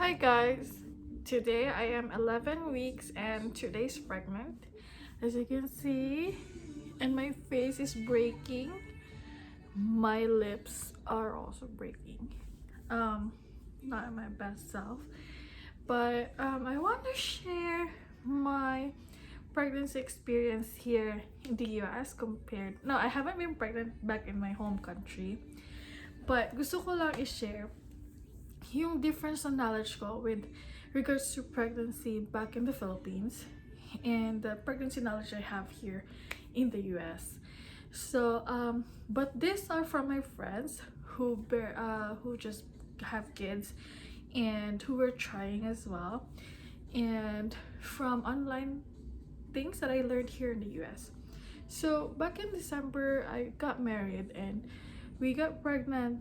Hi guys, today I am 11 weeks and 2 days pregnant. As you can see, and my face is breaking. My lips are also breaking. Not my best self, but I want to share my pregnancy experience here in the US compared. No, I haven't been pregnant back in my home country, but gusto ko lang i-share yung difference na knowledge ko with regards to pregnancy back in the Philippines and the pregnancy knowledge I have here in the US. So, but these are from my friends who just have kids and who were trying as well, and from online things that I learned here in the US. So back in December, I got married and we got pregnant.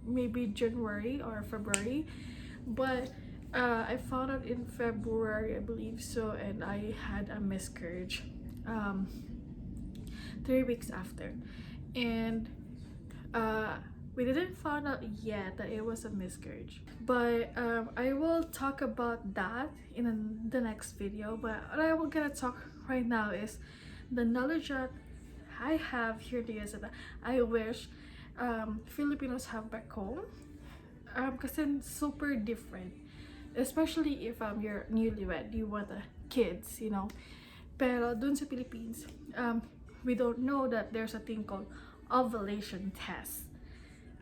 Maybe January or February, but I found out in February, I believe so, and I had a miscarriage 3 weeks after, and we didn't find out yet that it was a miscarriage, but I will talk about that in the next video. But what I will gonna talk right now is the knowledge that I have here in the US that I wish Filipinos have back home, kasi super different, especially if you're newlywed, you want kids, pero dun sa Philippines, we don't know that there's a thing called ovulation test.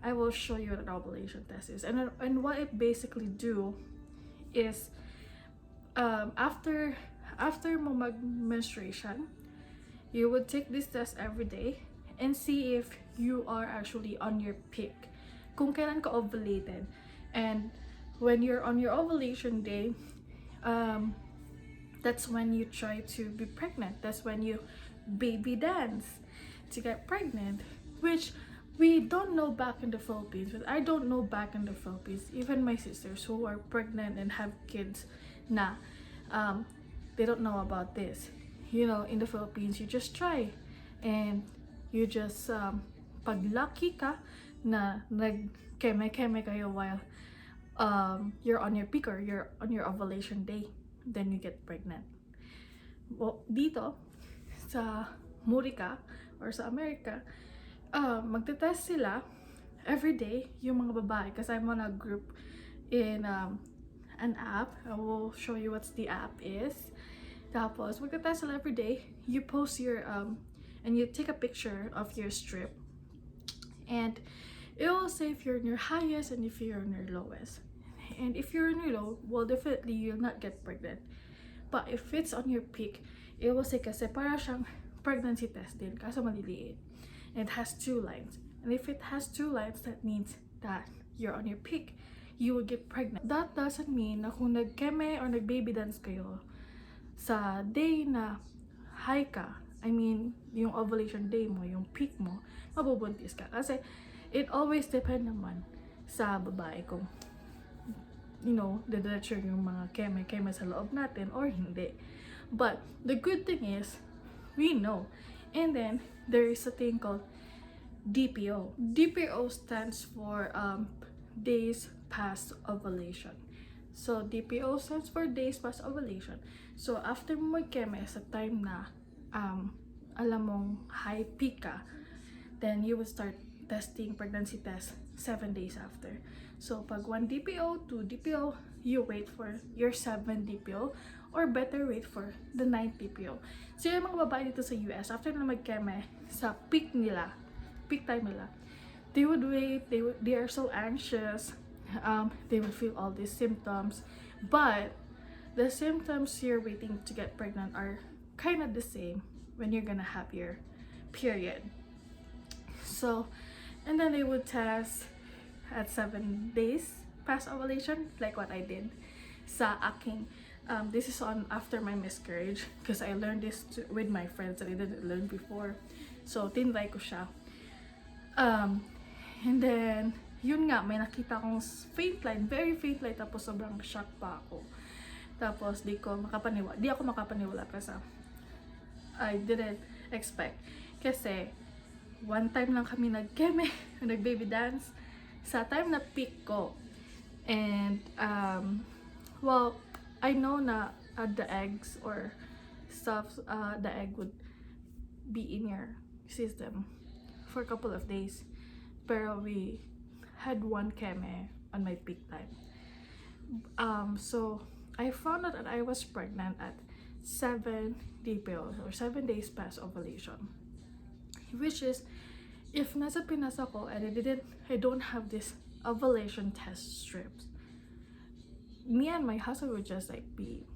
I will show you what an ovulation test is, and what it basically do is after mo mag menstruation, you would take this test every day and see if you are actually on your peak, kung kailan ka ovulated. And when you're on your ovulation day, that's when you try to be pregnant. That's when you baby dance to get pregnant, which we don't know back in the Philippines. But I don't know back in the Philippines, even my sisters who are pregnant and have kids na, they don't know about this. In the Philippines, you just try and you just pag lucky ka na nag-keme-keme kayo while you're on your peak or you're on your ovulation day, then you get pregnant. Well, dito sa Murica or sa America, magte-test sila every day yung mga babae, kasi I'm on a group in an app. I will show you what the app is. Tapos magte-test sila every day. You post your and you take a picture of your strip, and it will say if you're in your highest and if you're in your lowest. And if you're in your low, well, definitely you'll not get pregnant. But if it's on your peak, it will say, kasi para siyang pregnancy test din, kaso maliliit. It has 2 lines, and if it has 2 lines, that means that you're on your peak, you will get pregnant. That doesn't mean na kung nag-keme or nag-baby dance kayo sa day na high ka, I mean, yung ovulation day mo, yung peak mo, mabubuntis ka. Kasi it always depend naman sa babae kung, diretso yung mga keme sa loob natin or hindi. But the good thing is, we know. And then, there is a thing called DPO. DPO stands for days past ovulation. So, DPO stands for days past ovulation. So, after mo mag-keme sa time na alam mong high peak ka, then you will start testing pregnancy test 7 days after. So, pag 1 DPO, 2 DPO, you wait for your 7 DPO, or better wait for the 9th DPO. So, yung mga babae dito sa US, after na mag-keme sa peak time nila, they would wait, they are so anxious, they would feel all these symptoms, but the symptoms you're waiting to get pregnant are kind of the same when you're gonna have your period. So, and then they would test at 7 days past ovulation, like what I did sa aking this is on after my miscarriage, because I learned this with my friends that I didn't learn before. So, tinry ko siya. And then, yun nga, may nakita akong faint line, very faint line, tapos sobrang shock pa ako. Tapos, di ako makapaniwala kasi I didn't expect. Kasi, one time lang kami nag-keme, nag-baby dance. Sa time na peak ko, And well, I know na the eggs or stuff, the egg would be in your system for a couple of days. Pero we had one keme on my peak time. So I found out that I was pregnant at 7 DPO or 7 days past ovulation, which is if nasa Pinas ako and I don't have this ovulation test strips, me and my husband would just like be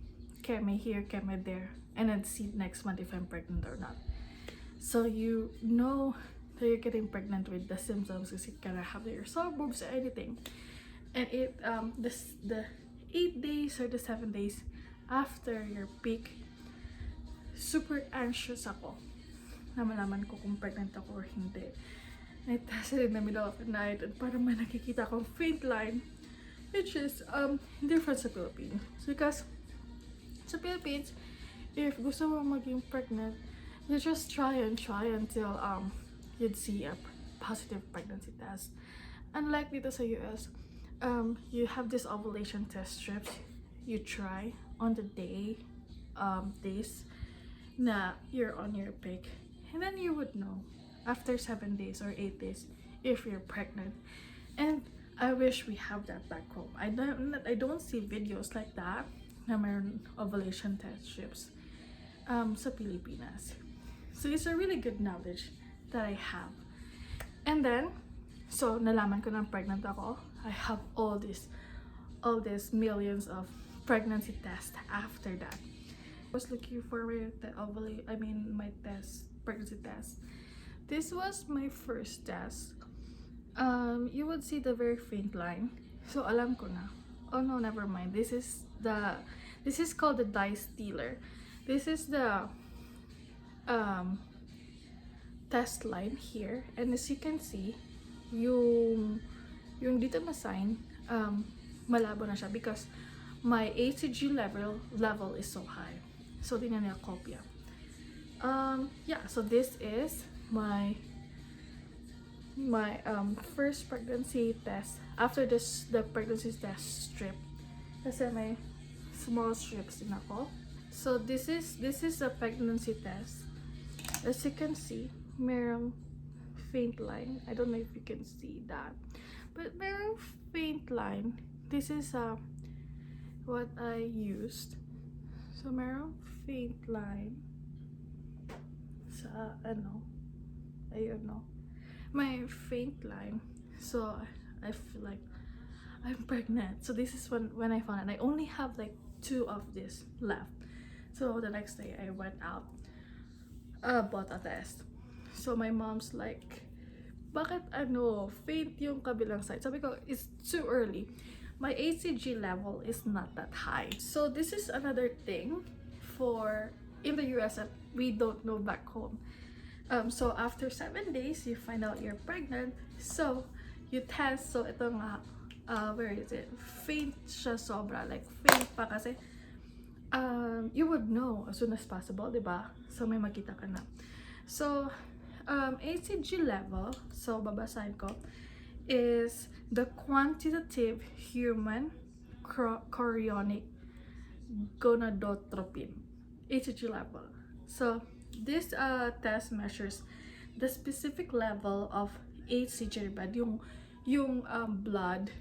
keme here, keme there, and then see next month if I'm pregnant or not. So you know that you're getting pregnant with the symptoms because you cannot have your sore boobs or anything. And it the 8 days or the 7 days after your peak, super anxious ako na malaman ko kung pregnant ako or hindi. Naitas rin na middle of the night at parang may nakikita akong faint line, which is different sa Philippines. Because sa Philippines, if gusto mo maging pregnant, you just try until you'd see a positive pregnancy test. Unlike dito sa US, you have this ovulation test strips. You try on the days na you're on your peak, and then you would know after 7 days or 8 days if you're pregnant. And I wish we have that back home. I don't see videos like that na mayroon ovulation test strips sa Pilipinas. So it's a really good knowledge that I have. And then, so nalaman ko na pregnant ako. I have all these millions of pregnancy tests after that. I was looking for my pregnancy test. This was my first test. You would see the very faint line. So alam ko na. Oh no, never mind. This is called the dye stealer. This is the test line here, and as you can see, yung dito na sign, malabo na siya because my HCG level is so high. So di na niya kopya. Yeah, so this is my first pregnancy test. After this, the pregnancy test strip, kasi may small strips din ako. So this is a pregnancy test. As you can see, merong faint line. I don't know if you can see that, but merong faint line. This is what I used. So merong faint line sa ayun no. My faint line. So I feel like I'm pregnant. So this is when I found it. I only have like 2 of this left. So the next day I went out, bought a test. So my mom's like, bakit faint yung kabilang side? Sabi ko, it's too early. My HCG level is not that high. So this is another thing for in the US that we don't know back home. So after 7 days, you find out you're pregnant. So you test. So ito nga, where is it? Faint siya sobra, like faint pa kasi. You would know as soon as possible, diba? So may makita ka na. So HCG level, so babasahin ko, is the quantitative human chorionic gonadotropin, HCG level. So this test measures the specific level of HCG blood, yung blood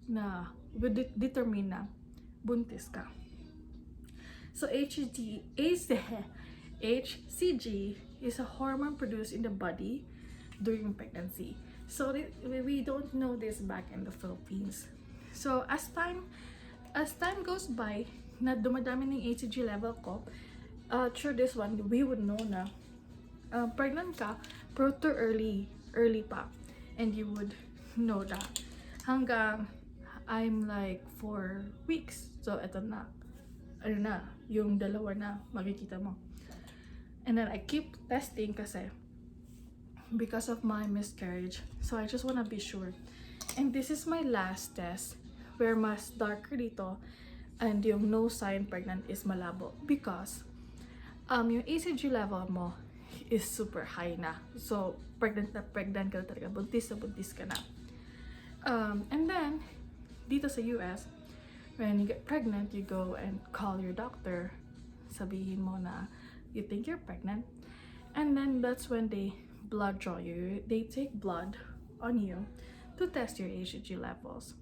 na would determine na buntis ka. So HCG is a hormone produced in the body during pregnancy. So we don't know this back in the Philippines. So as time goes by, na dumadami ng HCG level ko, through this one, we would know na pregnant ka, pero too early pa. And you would know that. Hanggang I'm like 4 weeks. So eto na. Yung dalawa na makikita mo. And then I keep testing kasi because of my miscarriage. So I just wanna be sure. And this is my last test where mas darker dito and yung no sign pregnant is malabo because yung HCG level mo is super high na. So pregnant ka na talaga, buntis ka na. And then dito sa US, when you get pregnant, you go and call your doctor. Sabihin mo na you think you're pregnant. And then that's when they blood draw you. They take blood on you to test your HCG levels.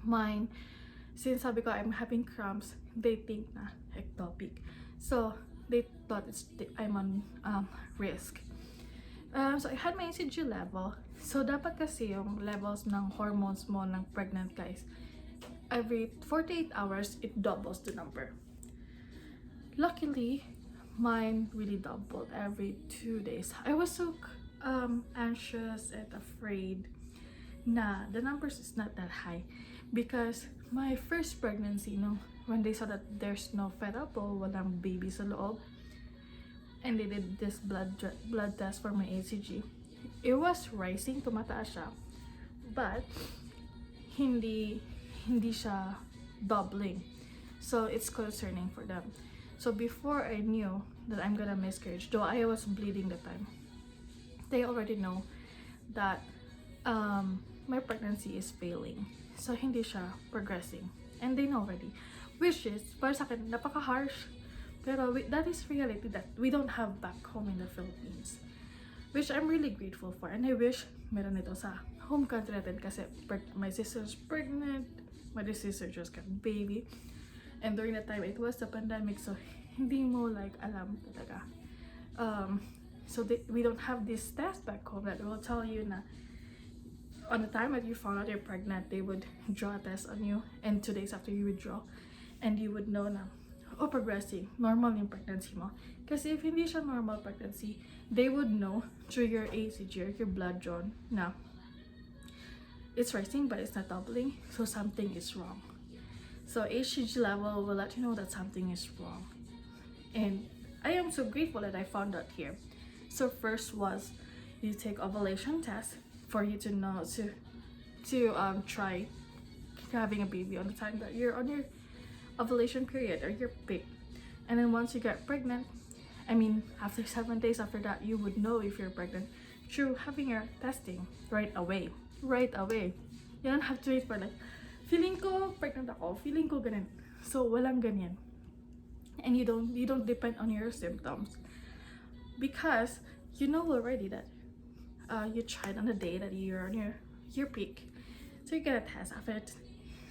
Mine, since sabi ko I'm having cramps, they think na ectopic. So they thought I'm on risk. So I had my HCG level. So dapat kasi yung levels ng hormones mo ng pregnant guys, every 48 hours, it doubles the number. Luckily, mine really doubled every 2 days. I was so anxious and afraid na the numbers is not that high because my first pregnancy, no, when they saw that there's no fetal ball, walang baby sa loob, and they did this blood test for my HCG, it was rising, tumataas siya, but hindi siya doubling. So it's concerning for them. So before I knew that I'm gonna miscarriage, though I was bleeding the time, they already know that my pregnancy is failing. So hindi siya progressing. And they know already. Which is, para sa akin, napaka-harsh. Pero that is reality that we don't have back home in the Philippines. Which I'm really grateful for. And I wish meron ito sa home country natin kasi my sister's pregnant, my sister just got a baby. And during that time, it was the pandemic, so hindi mo like alam talaga. So we don't have this test back home that will tell you na on the time that you found out you're pregnant, they would draw a test on you, and 2 days after you would draw, and you would know na, oh, progressing, normal yung pregnancy mo. Kasi if hindi siya normal pregnancy, they would know through your HCG or your blood drawn na it's rising but it's not doubling, so something is wrong. So HCG level will let you know that something is wrong. And I am so grateful that I found out here. So first was you take ovulation test for you to know to try having a baby on the time that you're on your ovulation period or your peak. And then once you get pregnant, I mean after 7 days after that, you would know if you're pregnant through having your testing right away. You don't have to wait for like, feeling ko pregnant ako, feeling ko ganun. So walang ganyan. And you don't depend on your symptoms because you know already that you tried on the day that you're on your peak. So you get a test after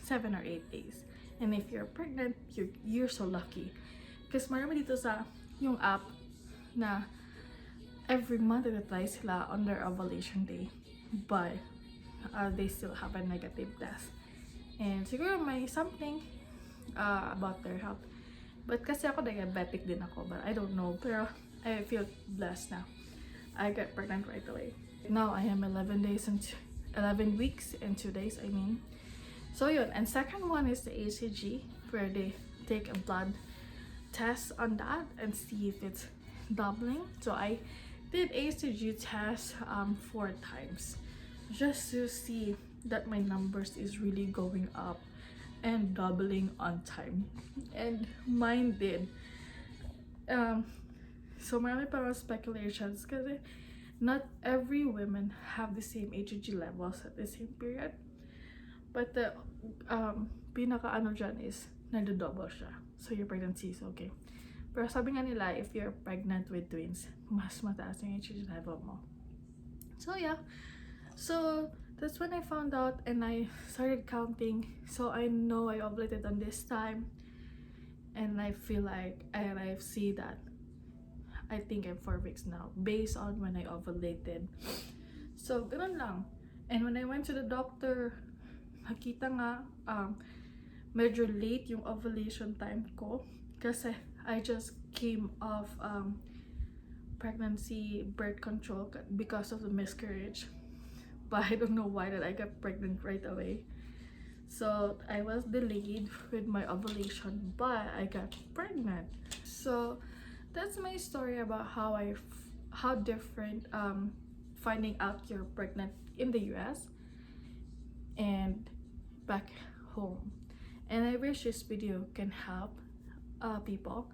7 or 8 days. And if you're pregnant, you're so lucky. Because marami dito sa yung app na every month nag-apply sila on their ovulation day. But they still have a negative test. And siguro may something about their health. But kasi ako diabetic din ako, but I don't know. Pero I feel blessed now. I got pregnant right away. Now I am 11 weeks and 2 days, I mean. So yun, and second one is the HCG, where they take a blood test on that and see if it's doubling. So I did HCG test 4 times just to see that my numbers is really going up and doubling on time, and mine did. So marami parang speculations kasi not every women have the same HCG levels at the same period, but the pinaka ano dyan is nagdo-double siya, so your pregnancy is okay. Pero sabi nga nila, if you're pregnant with twins, mas mataas yung HCG level mo. So yeah, so that's when I found out and I started counting. So I know I ovulated on this time, and I feel like, and I see that I think I'm 4 weeks now based on when I ovulated. So ganun lang. And when I went to the doctor, nakita nga medyo late yung ovulation time ko kasi I just came off pregnancy birth control because of the miscarriage. But I don't know why that I got pregnant right away. So I was delayed with my ovulation, but I got pregnant. So that's my story about how different finding out you're pregnant in the US and back home. And I wish this video can help people,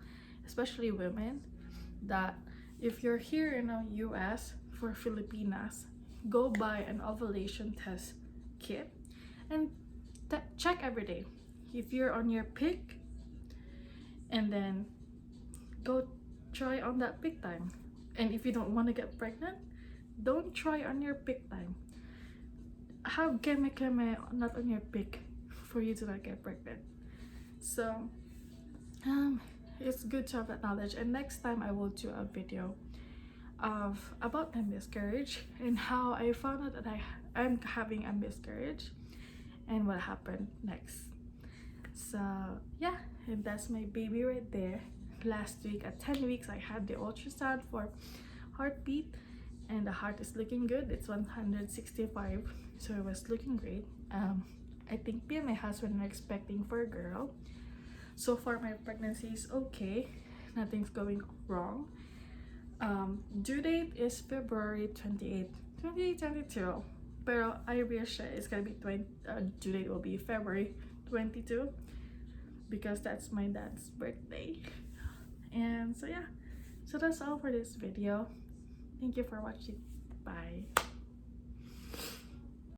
especially women, that if you're here in the US for Filipinas, go buy an ovulation test kit and check every day if you're on your peak, and then go try on that peak time. And if you don't want to get pregnant, don't try on your peak time. Have keme not on your peak for you to not get pregnant. So it's good to have that knowledge, and next time I will do a video about my miscarriage and how I found out that I'm having a miscarriage and what happened next. So yeah, and that's my baby right there. Last week at 10 weeks I had the ultrasound for heartbeat, and the heart is looking good. It's 165, so it was looking great. I think me and my husband are expecting for a girl. So far my pregnancy is okay, nothing's going wrong. Due date is February 28th, 2022, pero I wish it's gonna be due date will be February 22, because that's my dad's birthday. And so yeah, so that's all for this video. Thank you for watching. Bye.